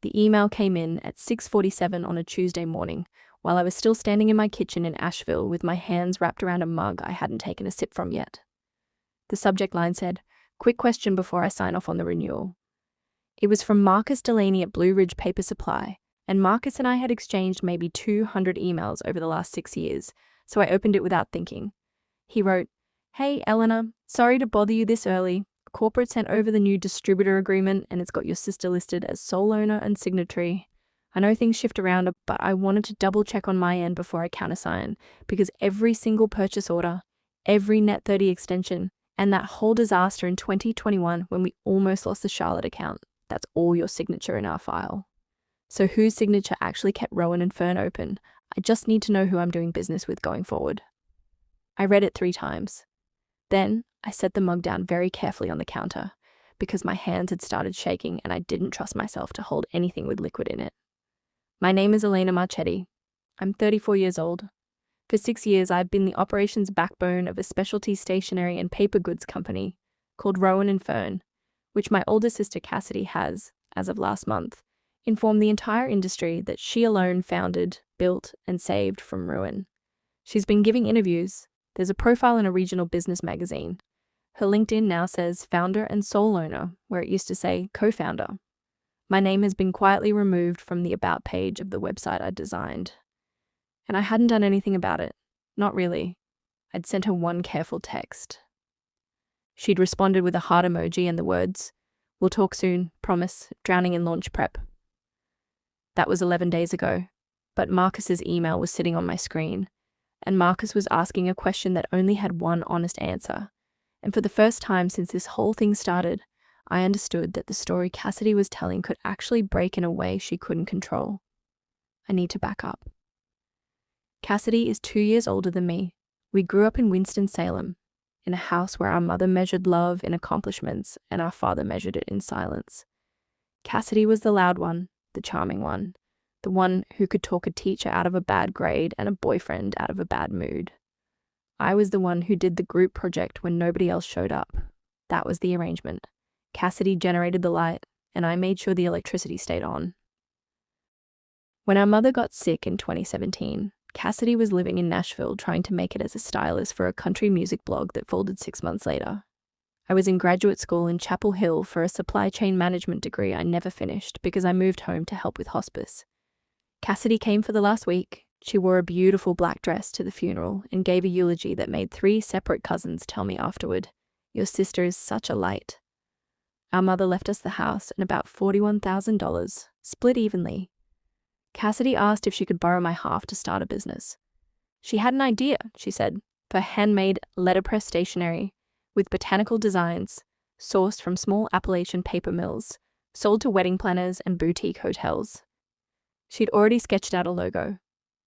The email came in at 6:47 on a Tuesday morning, while I was still standing in my kitchen in Asheville with my hands wrapped around a mug I hadn't taken a sip from yet. The subject line said, "Quick question before I sign off on the renewal." It was from Marcus Delaney at Blue Ridge Paper Supply, and Marcus and I had exchanged maybe 200 emails over the last 6 years, so I opened it without thinking. He wrote, "Hey, Eleanor, sorry to bother you this early. Corporate sent over the new distributor agreement and it's got your sister listed as sole owner and signatory. I know things shift around, but I wanted to double check on my end before I countersign, because every single purchase order, every Net 30 extension, and that whole disaster in 2021 when we almost lost the Charlotte account, that's all your signature in our file. So whose signature actually kept Rowan and Fern open? I just need to know who I'm doing business with going forward." I read it 3 times. Then I set the mug down very carefully on the counter because my hands had started shaking and I didn't trust myself to hold anything with liquid in it. My name is Elena Marchetti. I'm 34 years old. For 6 years, I've been the operations backbone of a specialty stationery and paper goods company called Rowan Fern, which my older sister Cassidy has, as of last month, informed the entire industry that she alone founded, built, and saved from ruin. She's been giving interviews. There's a profile in a regional business magazine. Her LinkedIn now says founder and sole owner, where it used to say co-founder. My name has been quietly removed from the about page of the website I designed. And I hadn't done anything about it. Not really. I'd sent her one careful text. She'd responded with a heart emoji and the words, "We'll talk soon, promise, drowning in launch prep." That was 11 days ago, but Marcus's email was sitting on my screen, and Marcus was asking a question that only had one honest answer. And for the first time since this whole thing started, I understood that the story Cassidy was telling could actually break in a way she couldn't control. I need to back up. Cassidy is 2 years older than me. We grew up in Winston-Salem, in a house where our mother measured love in accomplishments and our father measured it in silence. Cassidy was the loud one, the charming one, the one who could talk a teacher out of a bad grade and a boyfriend out of a bad mood. I was the one who did the group project when nobody else showed up. That was the arrangement. Cassidy generated the light, and I made sure the electricity stayed on. When our mother got sick in 2017, Cassidy was living in Nashville trying to make it as a stylist for a country music blog that folded 6 months later. I was in graduate school in Chapel Hill for a supply chain management degree I never finished because I moved home to help with hospice. Cassidy came for the last week. She wore a beautiful black dress to the funeral and gave a eulogy that made 3 separate cousins tell me afterward, "Your sister is such a light." Our mother left us the house and about $41,000, split evenly. Cassidy asked if she could borrow my half to start a business. She had an idea, she said, for handmade letterpress stationery with botanical designs sourced from small Appalachian paper mills, sold to wedding planners and boutique hotels. She'd already sketched out a logo.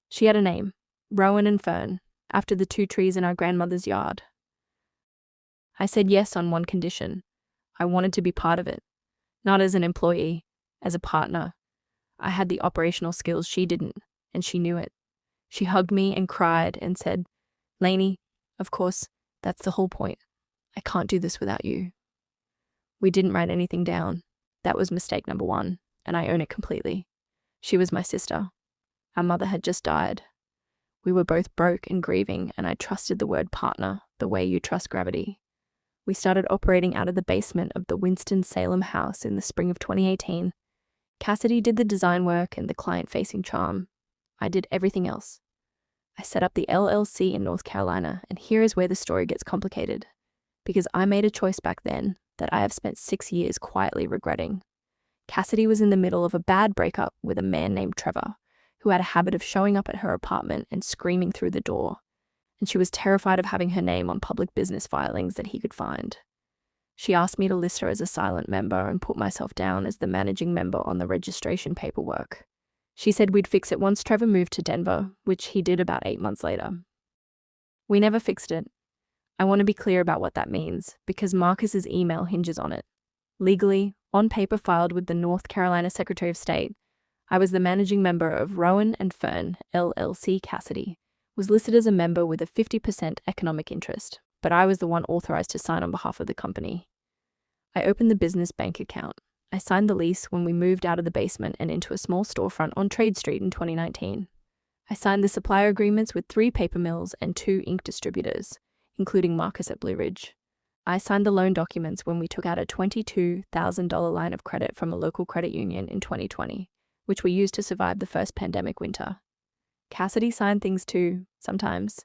She had a name, Rowan Fern, after the 2 trees in our grandmother's yard. I said yes on one condition. I wanted to be part of it, not as an employee, as a partner. I had the operational skills she didn't, and she knew it. She hugged me and cried and said, "Lainey, of course, that's the whole point. I can't do this without you." We didn't write anything down. That was mistake number 1, and I own it completely. She was my sister. Our mother had just died. We were both broke and grieving, and I trusted the word partner the way you trust gravity. We started operating out of the basement of the Winston-Salem house in the spring of 2018. Cassidy did the design work and the client-facing charm. I did everything else. I set up the LLC in North Carolina, and here is where the story gets complicated, because I made a choice back then that I have spent 6 years quietly regretting. Cassidy was in the middle of a bad breakup with a man named Trevor, who had a habit of showing up at her apartment and screaming through the door, and she was terrified of having her name on public business filings that he could find. She asked me to list her as a silent member and put myself down as the managing member on the registration paperwork. She said we'd fix it once Trevor moved to Denver, which he did about 8 months later. We never fixed it. I want to be clear about what that means, because Marcus's email hinges on it. Legally, on paper filed with the North Carolina Secretary of State, I was the managing member of Rowan Fern, LLC Cassidy, was listed as a member with a 50% economic interest, but I was the one authorized to sign on behalf of the company. I opened the business bank account. I signed the lease when we moved out of the basement and into a small storefront on Trade Street in 2019. I signed the supplier agreements with 3 paper mills and 2 ink distributors, including Marcus at Blue Ridge. I signed the loan documents when we took out a $22,000 line of credit from a local credit union in 2020, which we used to survive the first pandemic winter. Cassidy signed things too, sometimes.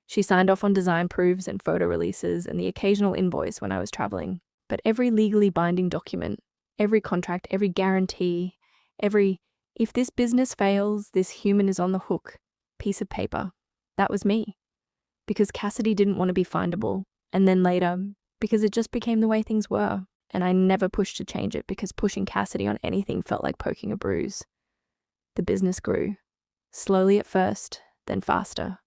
She signed off on design proofs and photo releases and the occasional invoice when I was traveling. But every legally binding document, every contract, every guarantee, every "if this business fails, this human is on the hook" piece of paper, that was me. Because Cassidy didn't want to be findable, and then later, because it just became the way things were, and I never pushed to change it because pushing Cassidy on anything felt like poking a bruise. The business grew, slowly at first, then faster.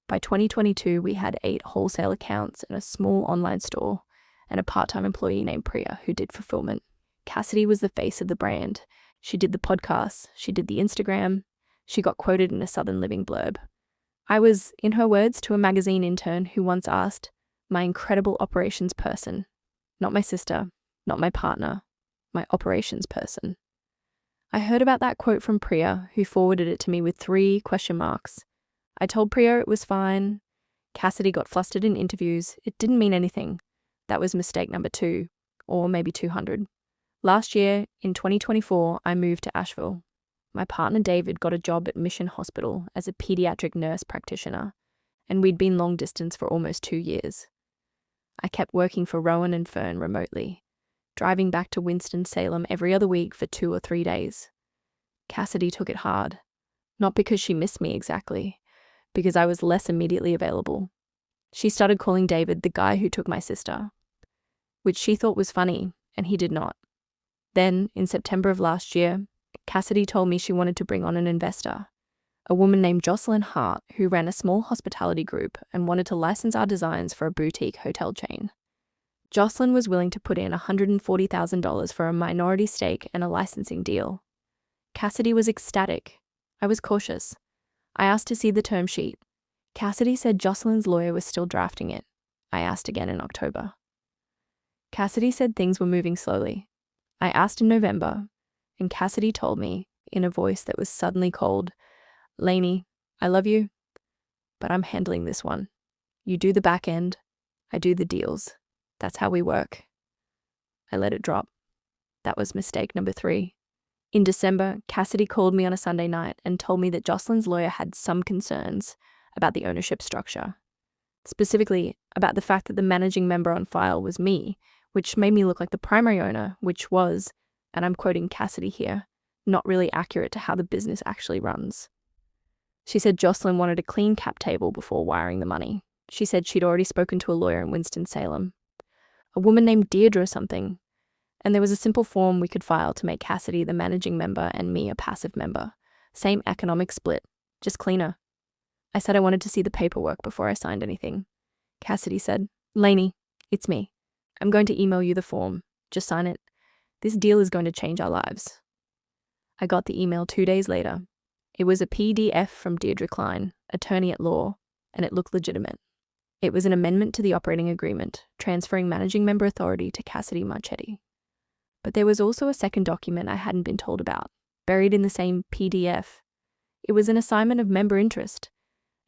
By 2022, we had 8 wholesale accounts and a small online store, and a part-time employee named Priya who did fulfillment. Cassidy was the face of the brand. She did the podcasts, she did the Instagram, she got quoted in a Southern Living blurb. I was, in her words, to a magazine intern who once asked, my incredible operations person. Not my sister, not my partner, my operations person. I heard about that quote from Priya, who forwarded it to me with 3 question marks. I told Priya it was fine. Cassidy got flustered in interviews. It didn't mean anything. That was mistake number 2, or maybe 200. Last year, in 2024, I moved to Asheville. My partner David got a job at Mission Hospital as a pediatric nurse practitioner, and we'd been long distance for almost 2 years. I kept working for Rowan Fern remotely, driving back to Winston-Salem every other week for 2 or 3 days. Cassidy took it hard, not because she missed me exactly, because I was less immediately available. She started calling David the guy who took my sister, which she thought was funny, and he did not. Then, in September of last year, Cassidy told me she wanted to bring on an investor, a woman named Jocelyn Hart, who ran a small hospitality group and wanted to license our designs for a boutique hotel chain. Jocelyn was willing to put in $140,000 for a minority stake and a licensing deal. Cassidy was ecstatic. I was cautious. I asked to see the term sheet. Cassidy said Jocelyn's lawyer was still drafting it. I asked again in October. Cassidy said things were moving slowly. I asked in November, and Cassidy told me, in a voice that was suddenly cold, "Lainey, I love you, but I'm handling this one. You do the back end, I do the deals. That's how we work." I let it drop. That was mistake number 3. In December, Cassidy called me on a Sunday night and told me that Jocelyn's lawyer had some concerns about the ownership structure. Specifically, about the fact that the managing member on file was me, which made me look like the primary owner, which was, and I'm quoting Cassidy here, not really accurate to how the business actually runs. She said Jocelyn wanted a clean cap table before wiring the money. She said she'd already spoken to a lawyer in Winston-Salem, a woman named Deirdre something, and there was a simple form we could file to make Cassidy the managing member and me a passive member. Same economic split, just cleaner. I said I wanted to see the paperwork before I signed anything. Cassidy said, "Lainey, it's me. I'm going to email you the form. Just sign it. This deal is going to change our lives." I got the email 2 days later. It was a PDF from Deirdre Klein, attorney at law, and it looked legitimate. It was an amendment to the operating agreement, transferring managing member authority to Cassidy Marchetti. But there was also a second document I hadn't been told about, buried in the same PDF. It was an assignment of member interest,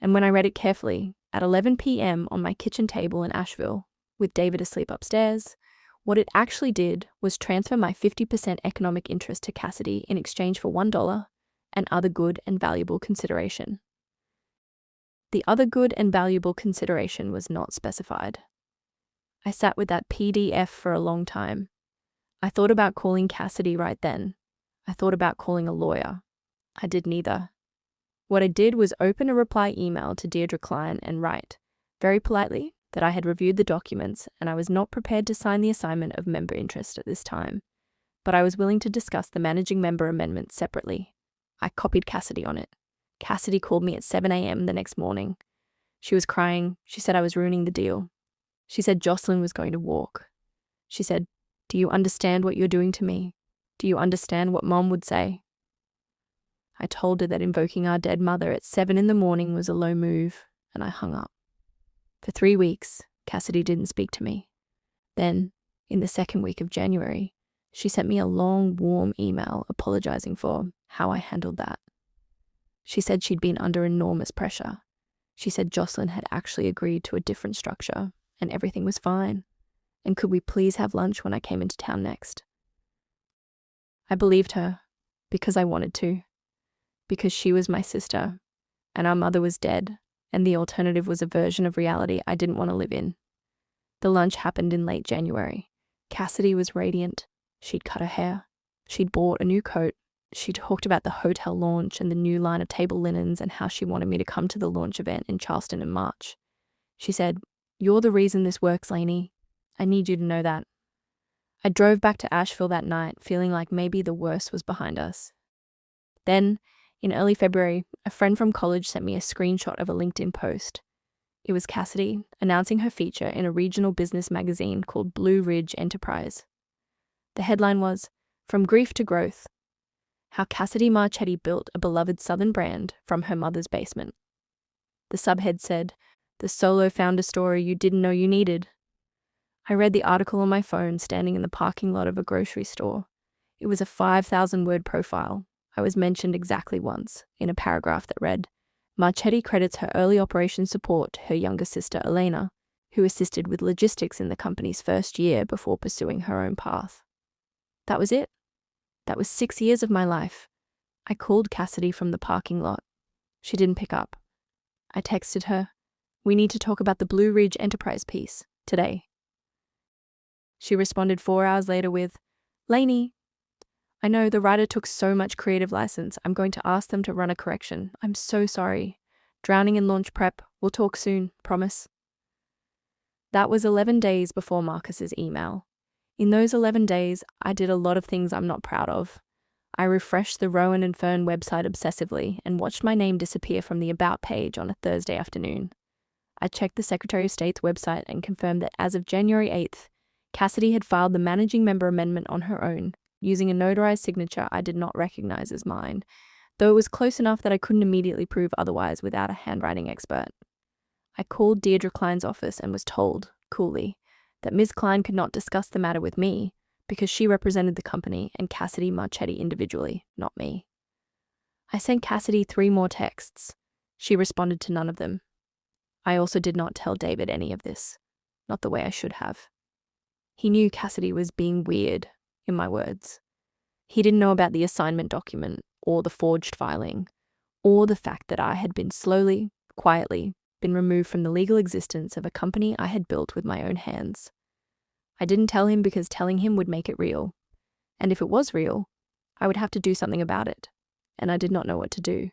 and when I read it carefully, at 11 p.m. on my kitchen table in Asheville, with David asleep upstairs, what it actually did was transfer my 50% economic interest to Cassidy in exchange for $1 and other good and valuable consideration. The other good and valuable consideration was not specified. I sat with that PDF for a long time. I thought about calling Cassidy right then. I thought about calling a lawyer. I did neither. What I did was open a reply email to Deirdre Klein and write, very politely, that I had reviewed the documents and I was not prepared to sign the assignment of member interest at this time, but I was willing to discuss the managing member amendment separately. I copied Cassidy on it. Cassidy called me at 7 a.m. the next morning. She was crying. She said I was ruining the deal. She said Jocelyn was going to walk. She said, "Do you understand what you're doing to me? Do you understand what Mom would say?" I told her that invoking our dead mother at 7 in the morning was a low move, and I hung up. For 3 weeks, Cassidy didn't speak to me. Then, in the second week of January, She sent me a long, warm email apologizing for how I handled that. She said she'd been under enormous pressure. She said Jocelyn had actually agreed to a different structure and everything was fine. And could we please have lunch when I came into town next? I believed her because I wanted to, because she was my sister and our mother was dead, and the alternative was a version of reality I didn't want to live in. The lunch happened in late January. Cassidy was radiant. She'd cut her hair. She'd bought a new coat. She talked about the hotel launch and the new line of table linens and how she wanted me to come to the launch event in Charleston in March. She said, "You're the reason this works, Lainey. I need you to know that." I drove back to Asheville that night, feeling like maybe the worst was behind us. Then, in early February, a friend from college sent me a screenshot of a LinkedIn post. It was Cassidy announcing her feature in a regional business magazine called Blue Ridge Enterprise. The headline was, "From Grief to Growth: How Cassidy Marchetti Built a Beloved Southern Brand from Her Mother's Basement." The subhead said, "The solo founder story you didn't know you needed." I read the article on my phone standing in the parking lot of a grocery store. It was a 5,000-word profile. I was mentioned exactly once, in a paragraph that read, "Marchetti credits her early operation support to her younger sister Elena, who assisted with logistics in the company's first year before pursuing her own path." That was it. That was 6 years of my life. I called Cassidy from the parking lot. She didn't pick up. I texted her, "We need to talk about the Blue Ridge Enterprise piece, today." She responded 4 hours later with, "Lainey, I know the writer took so much creative license. I'm going to ask them to run a correction. I'm so sorry. Drowning in launch prep. We'll talk soon, promise." That was 11 days before Marcus's email. In those 11 days, I did a lot of things I'm not proud of. I refreshed the Rowan Fern website obsessively and watched my name disappear from the About page on a Thursday afternoon. I checked the Secretary of State's website and confirmed that as of January 8th, Cassidy had filed the managing member amendment on her own, using a notarized signature I did not recognize as mine, though it was close enough that I couldn't immediately prove otherwise without a handwriting expert. I called Deirdre Klein's office and was told, coolly, that Ms. Klein could not discuss the matter with me because she represented the company and Cassidy Marchetti individually, not me. I sent Cassidy 3 more texts. She responded to none of them. I also did not tell David any of this, not the way I should have. He knew Cassidy was being weird, in my words. He didn't know about the assignment document, or the forged filing, or the fact that I had been slowly, quietly, been removed from the legal existence of a company I had built with my own hands. I didn't tell him because telling him would make it real. And if it was real, I would have to do something about it, and I did not know what to do.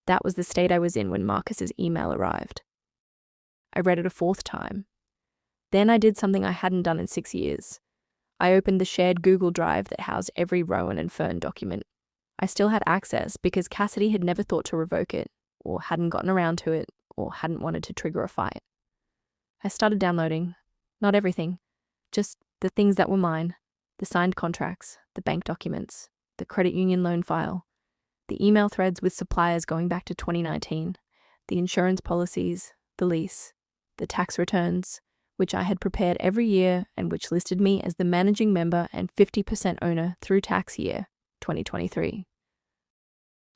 That was the state I was in when Marcus's email arrived. I read it a 4th time. Then I did something I hadn't done in 6 years. I opened the shared Google Drive that housed every Rowan Fern document. I still had access because Cassidy had never thought to revoke it, or hadn't gotten around to it, or hadn't wanted to trigger a fight. I started downloading. Not everything, just the things that were mine. The signed contracts, the bank documents, the credit union loan file, the email threads with suppliers going back to 2019, the insurance policies, the lease, the tax returns, which I had prepared every year and which listed me as the managing member and 50% owner through tax year 2023.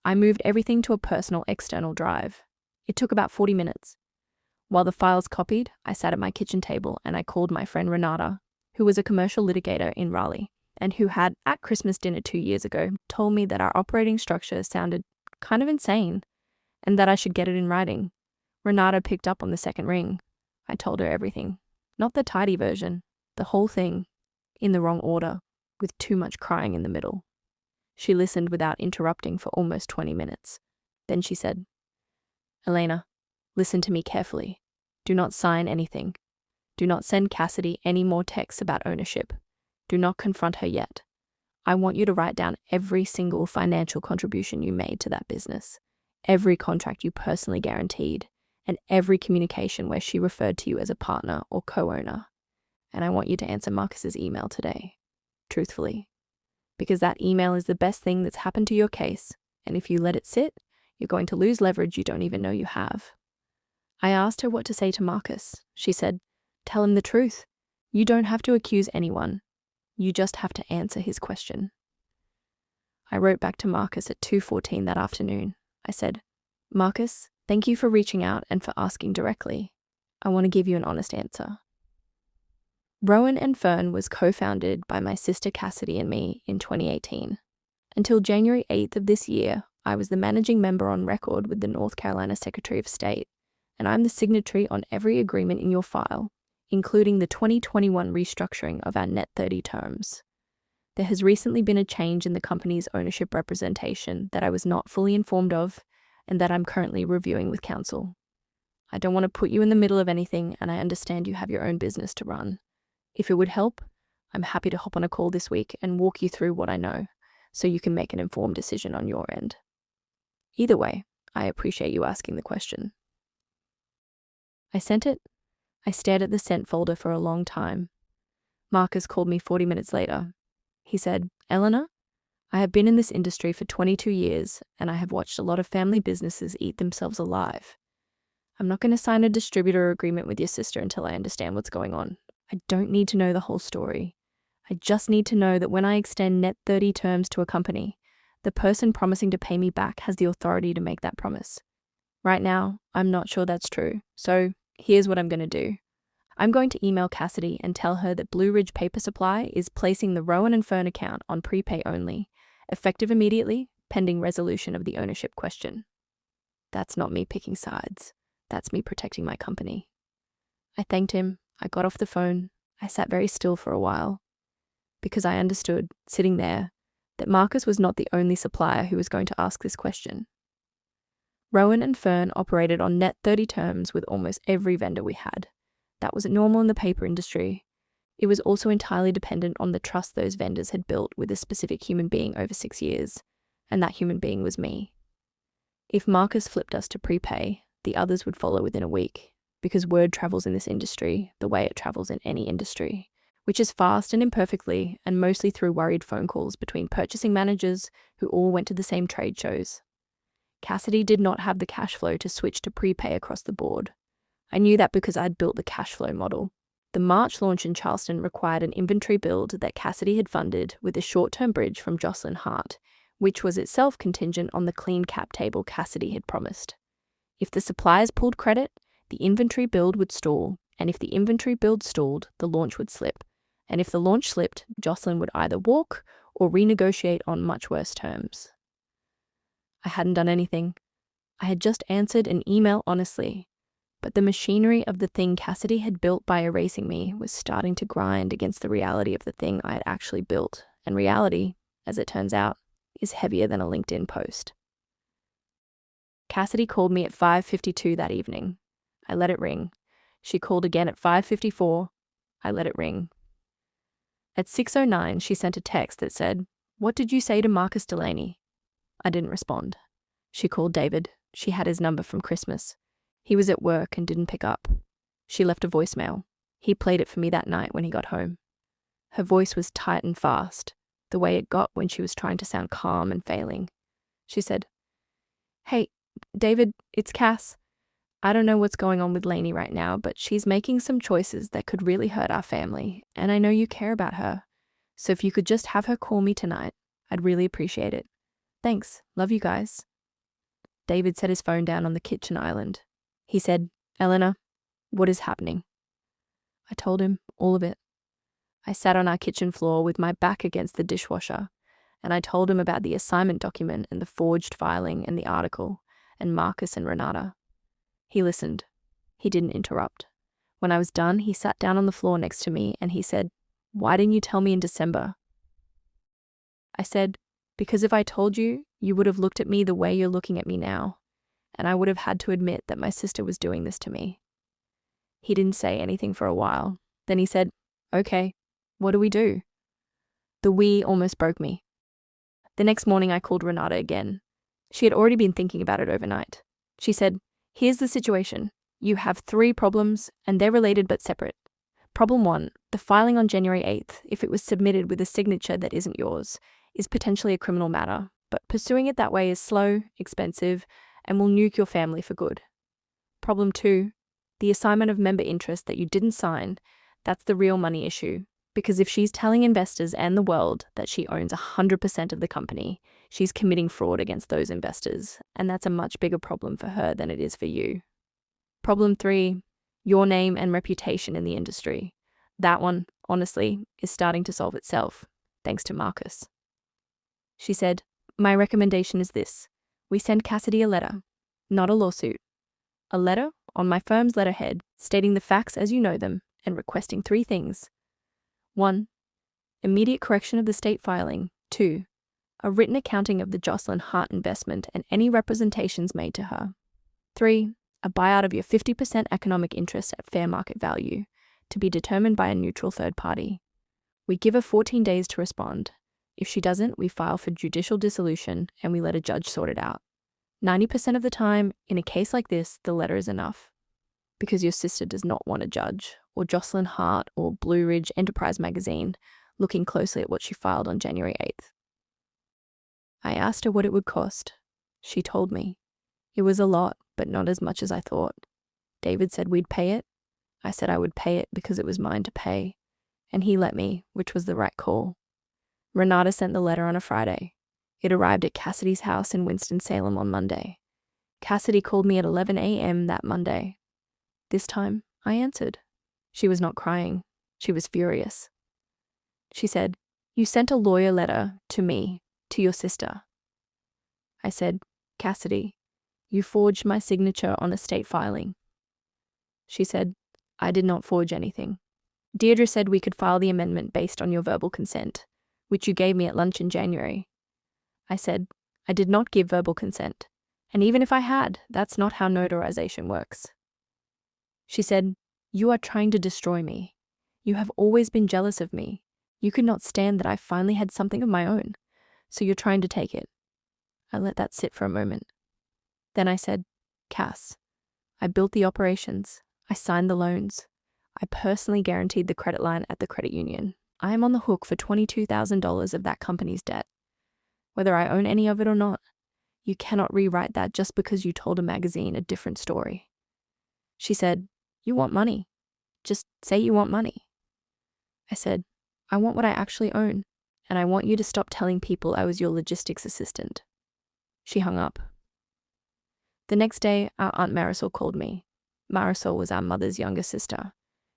I moved everything to a personal external drive. It took about 40 minutes. While the files copied, I sat at my kitchen table and I called my friend Renata, who was a commercial litigator in Raleigh, and who had, at Christmas dinner 2 years ago, told me that our operating structure sounded kind of insane and that I should get it in writing. Renata picked up on the second ring. I told her everything. Not the tidy version, the whole thing, in the wrong order, with too much crying in the middle. She listened without interrupting for almost 20 minutes. Then she said, "Elena, listen to me carefully. Do not sign anything. Do not send Cassidy any more texts about ownership. Do not confront her yet. I want you to write down every single financial contribution you made to that business, every contract you personally guaranteed, and every communication where she referred to you as a partner or co-owner. And I want you to answer Marcus's email today, truthfully, because that email is the best thing that's happened to your case, and if you let it sit, you're going to lose leverage you don't even know you have." I asked her what to say to Marcus. She said, "Tell him the truth. You don't have to accuse anyone. You just have to answer his question. I wrote back to Marcus at 2:14 that afternoon. I said, Marcus, thank you for reaching out and for asking directly. I want to give you an honest answer. Rowan Fern was co-founded by my sister Cassidy and me in 2018. Until January 8th of this year, I was the managing member on record with the North Carolina Secretary of State, and I'm the signatory on every agreement in your file, including the 2021 restructuring of our Net 30 terms. There has recently been a change in the company's ownership representation that I was not fully informed of and that I'm currently reviewing with counsel. I don't want to put you in the middle of anything, and I understand you have your own business to run. If it would help, I'm happy to hop on a call this week and walk you through what I know so you can make an informed decision on your end. Either way, I appreciate you asking the question. I sent it. I stared at the sent folder for a long time. Marcus called me 40 minutes later. He said, Eleanor, I have been in this industry for 22 years and I have watched a lot of family businesses eat themselves alive. I'm not going to sign a distributor agreement with your sister until I understand what's going on. I don't need to know the whole story. I just need to know that when I extend Net 30 terms to a company, the person promising to pay me back has the authority to make that promise. Right now, I'm not sure that's true, so here's what I'm going to do. I'm going to email Cassidy and tell her that Blue Ridge Paper Supply is placing the Rowan Fern account on prepay only, effective immediately, pending resolution of the ownership question. That's not me picking sides. That's me protecting my company. I thanked him. I got off the phone. I sat very still for a while, because I understood, sitting there, that Marcus was not the only supplier who was going to ask this question. Rowan Fern operated on Net 30 terms with almost every vendor we had. That was normal in the paper industry. It was also entirely dependent on the trust those vendors had built with a specific human being over 6 years, and that human being was me. If Marcus flipped us to prepay, the others would follow within a week, because word travels in this industry the way it travels in any industry, which is fast and imperfectly, and mostly through worried phone calls between purchasing managers who all went to the same trade shows. Cassidy did not have the cash flow to switch to prepay across the board. I knew that because I'd built the cash flow model. The March launch in Charleston required an inventory build that Cassidy had funded with a short-term bridge from Jocelyn Hart, which was itself contingent on the clean cap table Cassidy had promised. If the suppliers pulled credit, the inventory build would stall, and if the inventory build stalled, the launch would slip. And if the launch slipped, Jocelyn would either walk or renegotiate on much worse terms. I hadn't done anything. I had just answered an email honestly. But the machinery of the thing Cassidy had built by erasing me was starting to grind against the reality of the thing I had actually built. And reality, as it turns out, is heavier than a LinkedIn post. Cassidy called me at 5:52 that evening. I let it ring. She called again at 5:54. I let it ring. At 6:09, she sent a text that said, "What did you say to Marcus Delaney?" I didn't respond. She called David. She had his number from Christmas. He was at work and didn't pick up. She left a voicemail. He played it for me that night when he got home. Her voice was tight and fast, the way it got when she was trying to sound calm and failing. She said, "Hey, David, it's Cass. I don't know what's going on with Lainey right now, but she's making some choices that could really hurt our family, and I know you care about her. So if you could just have her call me tonight, I'd really appreciate it. Thanks. Love you guys." David set his phone down on the kitchen island. He said, "Eleanor, what is happening?" I told him all of it. I sat on our kitchen floor with my back against the dishwasher, and I told him about the assignment document and the forged filing and the article, and Marcus and Renata. He listened. He didn't interrupt. When I was done, he sat down on the floor next to me and he said, "Why didn't you tell me in December?" I said, "Because if I told you, you would have looked at me the way you're looking at me now, and I would have had to admit that my sister was doing this to me." He didn't say anything for a while. Then he said, "Okay, what do we do?" The "we" almost broke me. The next morning I called Renata again. She had already been thinking about it overnight. She said, "Here's the situation. You have 3 problems, and they're related but separate. Problem 1, the filing on January 8th, if it was submitted with a signature that isn't yours, is potentially a criminal matter, but pursuing it that way is slow, expensive, and will nuke your family for good. Problem 2, the assignment of member interest that you didn't sign, that's the real money issue. Because if she's telling investors and the world that she owns 100% of the company, she's committing fraud against those investors, and that's a much bigger problem for her than it is for you. Problem 3, your name and reputation in the industry. That one, honestly, is starting to solve itself, thanks to Marcus. She said, "My recommendation is this. We send Cassidy a letter, not a lawsuit. A letter on my firm's letterhead stating the facts as you know them and requesting 3 things. 1. Immediate correction of the state filing. 2. A written accounting of the Jocelyn Hart investment and any representations made to her. 3. A buyout of your 50% economic interest at fair market value, to be determined by a neutral third party. We give her 14 days to respond. If she doesn't, we file for judicial dissolution and we let a judge sort it out. 90% of the time, in a case like this, the letter is enough. Because your sister does not want a judge, or Jocelyn Hart, or Blue Ridge Enterprise magazine, looking closely at what she filed on January 8th. I asked her what it would cost. She told me. It was a lot, but not as much as I thought. David said we'd pay it. I said I would pay it because it was mine to pay. And he let me, which was the right call. Renata sent the letter on a Friday. It arrived at Cassidy's house in Winston-Salem on Monday. Cassidy called me at 11 a.m. that Monday. This time, I answered. She was not crying. She was furious. She said, "You sent a lawyer letter to me, to your sister." I said, "Cassidy, you forged my signature on estate filing." She said, "I did not forge anything. Deirdre said we could file the amendment based on your verbal consent, which you gave me at lunch in January." I said, "I did not give verbal consent, and even if I had, that's not how notarization works." She said, "You are trying to destroy me. You have always been jealous of me. You could not stand that I finally had something of my own, so you're trying to take it." I let that sit for a moment. Then I said, "Cass, I built the operations. I signed the loans. I personally guaranteed the credit line at the credit union. I am on the hook for $22,000 of that company's debt. Whether I own any of it or not, you cannot rewrite that just because you told a magazine a different story." She said, "You want money. Just say you want money." I said, "I want what I actually own, and I want you to stop telling people I was your logistics assistant." She hung up. The next day, our Aunt Marisol called me. Marisol was our mother's younger sister,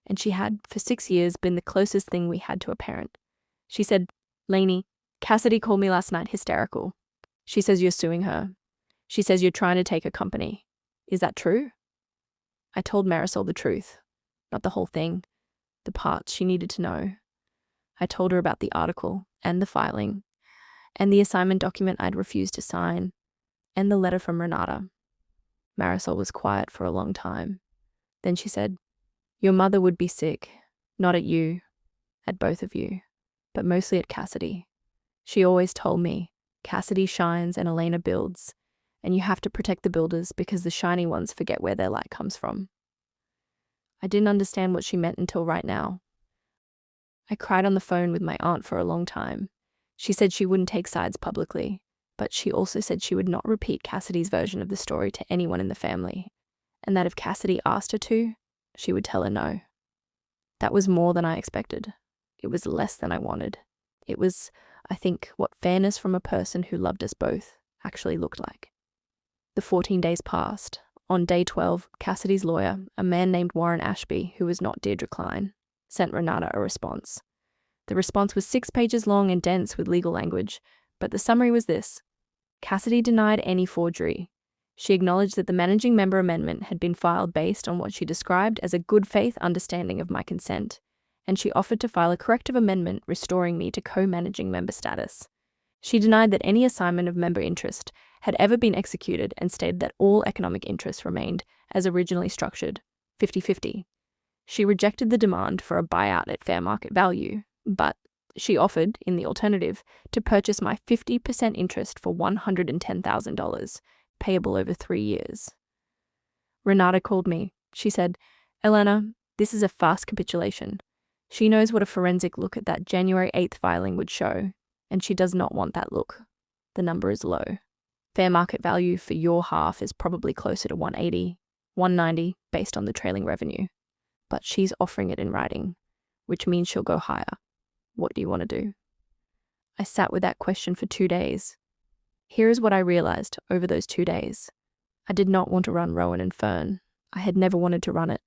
and she had, for 6 years, been the closest thing we had to a parent. She said, "Lainey, Cassidy called me last night hysterical. She says you're suing her. She says you're trying to take her company. Is that true?" I told Marisol the truth, not the whole thing, the parts she needed to know. I told her about the article and the filing, and the assignment document I'd refused to sign, and the letter from Renata. Marisol was quiet for a long time. Then she said, "Your mother would be sick, not at you, at both of you, but mostly at Cassidy. She always told me, Cassidy shines and Elena builds, and you have to protect the builders because the shiny ones forget where their light comes from." I didn't understand what she meant until right now. I cried on the phone with my aunt for a long time. She said she wouldn't take sides publicly, but she also said she would not repeat Cassidy's version of the story to anyone in the family, and that if Cassidy asked her to, she would tell her no. That was more than I expected. It was less than I wanted. It was, I think, what fairness from a person who loved us both actually looked like. The 14 days passed. On day 12, Cassidy's lawyer, a man named Warren Ashby, who was not Deirdre Klein, sent Renata a response. The response was 6 pages long and dense with legal language, but the summary was this. Cassidy denied any forgery. She acknowledged that the managing member amendment had been filed based on what she described as a good faith understanding of my consent, and she offered to file a corrective amendment restoring me to co-managing member status. She denied that any assignment of member interest had ever been executed and stated that all economic interests remained as originally structured, 50-50. She rejected the demand for a buyout at fair market value, but she offered, in the alternative, to purchase my 50% interest for $110,000, payable over 3 years. Renata called me. She said, "Elena, this is a fast capitulation. She knows what a forensic look at that January 8th filing would show, and she does not want that look. The number is low. Fair market value for your half is probably closer to 180, 190 based on the trailing revenue. But she's offering it in writing, which means she'll go higher. What do you want to do? I sat with that question for 2 days. Here is what I realized over those 2 days. I did not want to run Rowan Fern. I had never wanted to run it.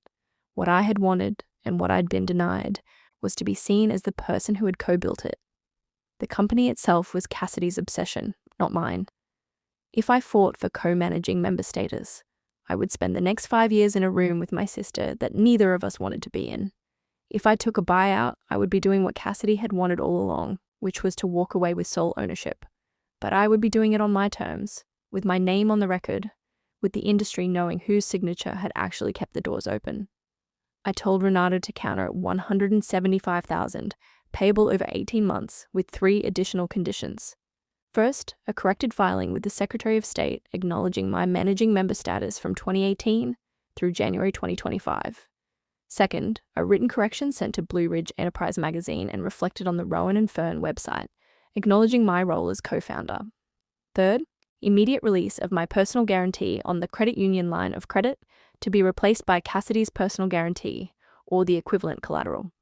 What I had wanted, and what I'd been denied, was to be seen as the person who had co-built it. The company itself was Cassidy's obsession, not mine. If I fought for co-managing member status, I would spend the next 5 years in a room with my sister that neither of us wanted to be in. If I took a buyout, I would be doing what Cassidy had wanted all along, which was to walk away with sole ownership. But I would be doing it on my terms, with my name on the record, with the industry knowing whose signature had actually kept the doors open. I told Renato to counter at $175,000, payable over 18 months, with 3 additional conditions. First, a corrected filing with the Secretary of State acknowledging my managing member status from 2018 through January 2025. Second, a written correction sent to Blue Ridge Enterprise magazine and reflected on the Rowan Fern website, acknowledging my role as co-founder. Third, immediate release of my personal guarantee on the credit union line of credit to be replaced by Cassidy's personal guarantee, or the equivalent collateral.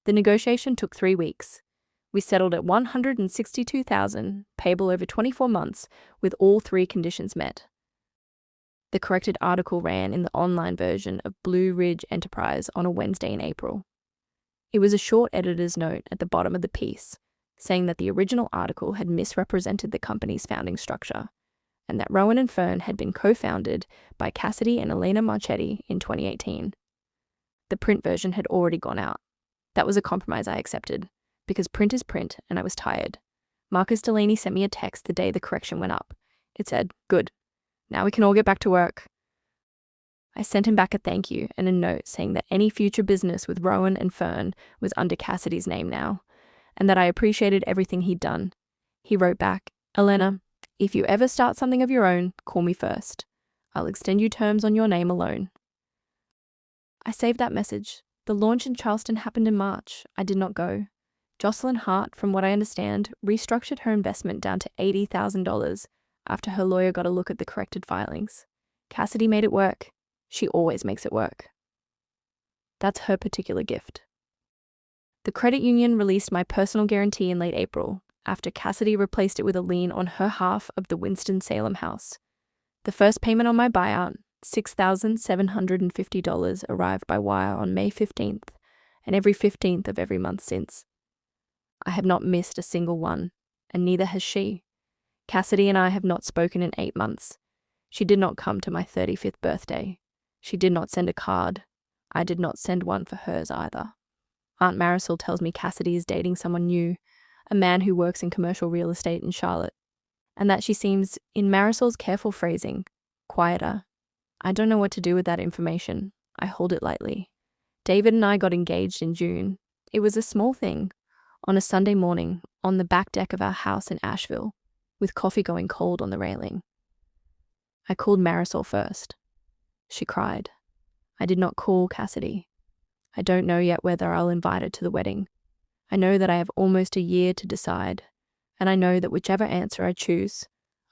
The negotiation took 3 weeks. We settled at $162,000, payable over 24 months, with all 3 conditions met. The corrected article ran in the online version of Blue Ridge Enterprise on a Wednesday in April. It was a short editor's note at the bottom of the piece, saying that the original article had misrepresented the company's founding structure, and that Rowan Fern had been co-founded by Cassidy and Elena Marchetti in 2018. The print version had already gone out. That was a compromise I accepted, because print is print and I was tired. Marcus Delaney sent me a text the day the correction went up. It said, "Good. Now we can all get back to work." I sent him back a thank you and a note saying that any future business with Rowan Fern was under Cassidy's name now, and that I appreciated everything he'd done. He wrote back, "Elena, if you ever start something of your own, call me first. I'll extend you terms on your name alone." I saved that message. The launch in Charleston happened in March. I did not go. Jocelyn Hart, from what I understand, restructured her investment down to $80,000 after her lawyer got a look at the corrected filings. Cassidy made it work. She always makes it work. That's her particular gift. The credit union released my personal guarantee in late April, after Cassidy replaced it with a lien on her half of the Winston-Salem house. The first payment on my buyout, $6,750, arrived by wire on May 15th, and every 15th of every month since. I have not missed a single one, and neither has she. Cassidy and I have not spoken in 8 months. She did not come to my 35th birthday. She did not send a card. I did not send one for hers either. Aunt Marisol tells me Cassidy is dating someone new, a man who works in commercial real estate in Charlotte, and that she seems, in Marisol's careful phrasing, quieter. I don't know what to do with that information. I hold it lightly. David and I got engaged in June. It was a small thing, on a Sunday morning, on the back deck of our house in Asheville, with coffee going cold on the railing. I called Marisol first. She cried. I did not call Cassidy. I don't know yet whether I'll invite her to the wedding. I know that I have almost a year to decide, and I know that whichever answer I choose,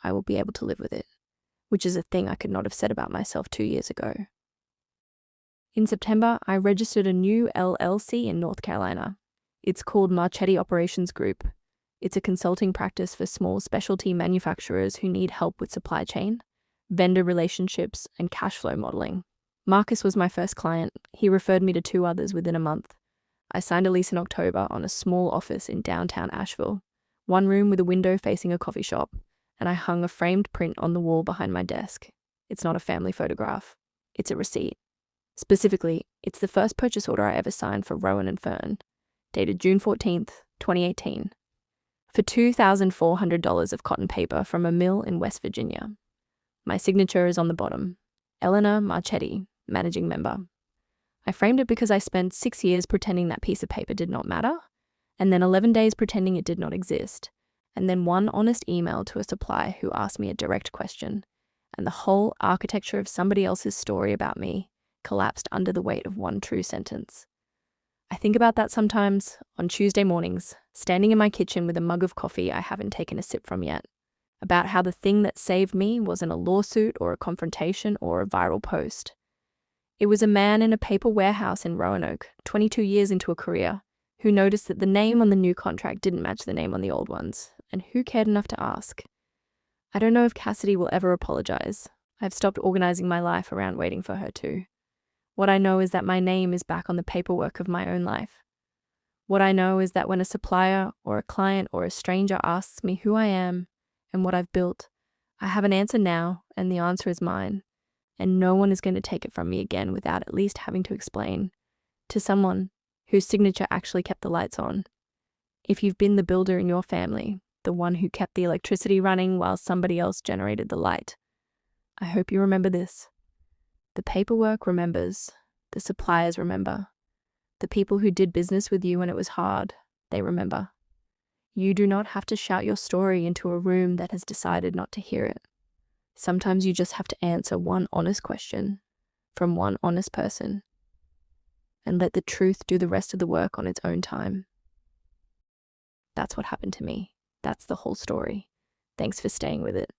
I will be able to live with it, which is a thing I could not have said about myself 2 years ago. In September, I registered a new LLC in North Carolina. It's called Marchetti Operations Group. It's a consulting practice for small specialty manufacturers who need help with supply chain, vendor relationships, and cash flow modeling. Marcus was my first client. He referred me to 2 others within a month. I signed a lease in October on a small office in downtown Asheville, 1 room with a window facing a coffee shop, and I hung a framed print on the wall behind my desk. It's not a family photograph. It's a receipt. Specifically, it's the first purchase order I ever signed for Rowan Fern, dated June 14th, 2018, for $2,400 of cotton paper from a mill in West Virginia. My signature is on the bottom. Elena Marchetti, managing member. I framed it because I spent 6 years pretending that piece of paper did not matter, and then 11 days pretending it did not exist, and then 1 honest email to a supplier who asked me a direct question, and the whole architecture of somebody else's story about me collapsed under the weight of 1 true sentence. I think about that sometimes, on Tuesday mornings, standing in my kitchen with a mug of coffee I haven't taken a sip from yet, about how the thing that saved me wasn't a lawsuit or a confrontation or a viral post. It was a man in a paper warehouse in Roanoke, 22 years into a career, who noticed that the name on the new contract didn't match the name on the old ones, and who cared enough to ask. I don't know if Cassidy will ever apologize. I've stopped organizing my life around waiting for her to. What I know is that my name is back on the paperwork of my own life. What I know is that when a supplier or a client or a stranger asks me who I am and what I've built, I have an answer now, and the answer is mine, and no one is going to take it from me again without at least having to explain to someone whose signature actually kept the lights on. If you've been the builder in your family, the one who kept the electricity running while somebody else generated the light, I hope you remember this. The paperwork remembers. The suppliers remember. The people who did business with you when it was hard, they remember. You do not have to shout your story into a room that has decided not to hear it. Sometimes you just have to answer one honest question from one honest person and let the truth do the rest of the work on its own time. That's what happened to me. That's the whole story. Thanks for staying with it.